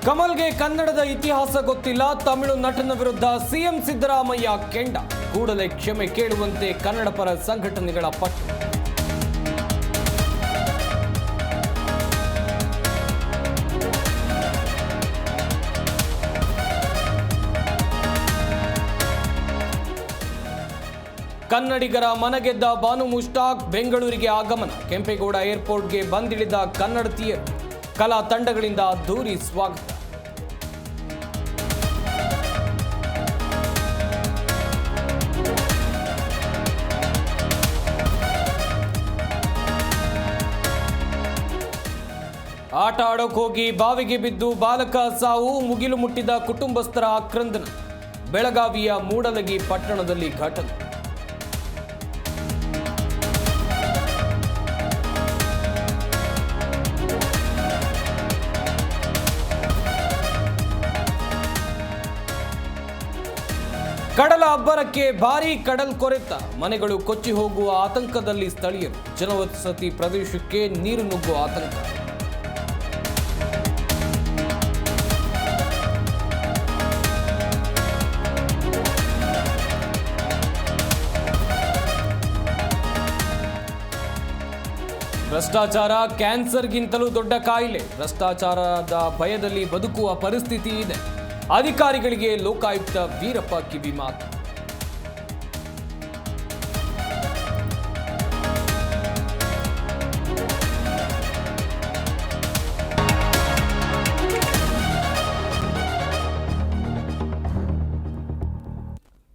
ಕಮಲ್ಗೆ ಕನ್ನಡದ ಇತಿಹಾಸ ಗೊತ್ತಿಲ್ಲ, ತಮಿಳು ನಟನ ವಿರುದ್ಧ ಸಿಎಂ ಸಿದ್ದರಾಮಯ್ಯ ಕೆಂಡ. ಕೂಡಲೇ ಕ್ಷಮೆ ಕೇಳುವಂತೆ ಕನ್ನಡ ಪರ ಸಂಘಟನೆಗಳ ಪಟ್ಟು. ಕನ್ನಡಿಗರ ಮನಗೆದ್ದ ಬಾನು ಮುಷ್ತಾಕ್ ಬೆಂಗಳೂರಿಗೆ ಆಗಮನ. ಕೆಂಪೇಗೌಡ ಏರ್ಪೋರ್ಟ್ಗೆ ಬಂದಿಳಿದ ಕನ್ನಡತಿಯರು. ಕಲಾ ತಂಡಗಳಿಂದ ಅದ್ದೂರಿ ಸ್ವಾಗತ. ಆಟ ಆಡೋಕೆ ಹೋಗಿ ಬಾವಿಗೆ ಬಿದ್ದು ಬಾಲಕ ಸಾವು, ಮುಗಿಲು ಮುಟ್ಟಿದ ಕುಟುಂಬಸ್ಥರ ಆಕ್ರಂದನ. ಬೆಳಗಾವಿಯ ಮೂಡಲಗಿ ಪಟ್ಟಣದಲ್ಲಿ ಘಟನೆ. ಕಡಲ ಅಬ್ಬರಕ್ಕೆ ಭಾರೀ ಕಡಲ್ ಕೊರೆತ, ಮನೆಗಳು ಕೊಚ್ಚಿ ಹೋಗುವ ಆತಂಕದಲ್ಲಿ ಸ್ಥಳೀಯರು. ಜನವಸತಿ ಪ್ರದೇಶಕ್ಕೆ ನೀರು ನುಗ್ಗುವ ಆತಂಕ. ಭ್ರಷ್ಟಾಚಾರ ಕ್ಯಾನ್ಸರ್ಗಿಂತಲೂ ದೊಡ್ಡ ಕಾಯಿಲೆ. ಭ್ರಷ್ಟಾಚಾರದ ಭಯದಲ್ಲಿ ಬದುಕುವ ಪರಿಸ್ಥಿತಿ ಇದೆ. ಅಧಿಕಾರಿಗಳಿಗೆ ಲೋಕಾಯುಕ್ತ ವೀರಪ್ಪ ಕಿವಿಮಾತು.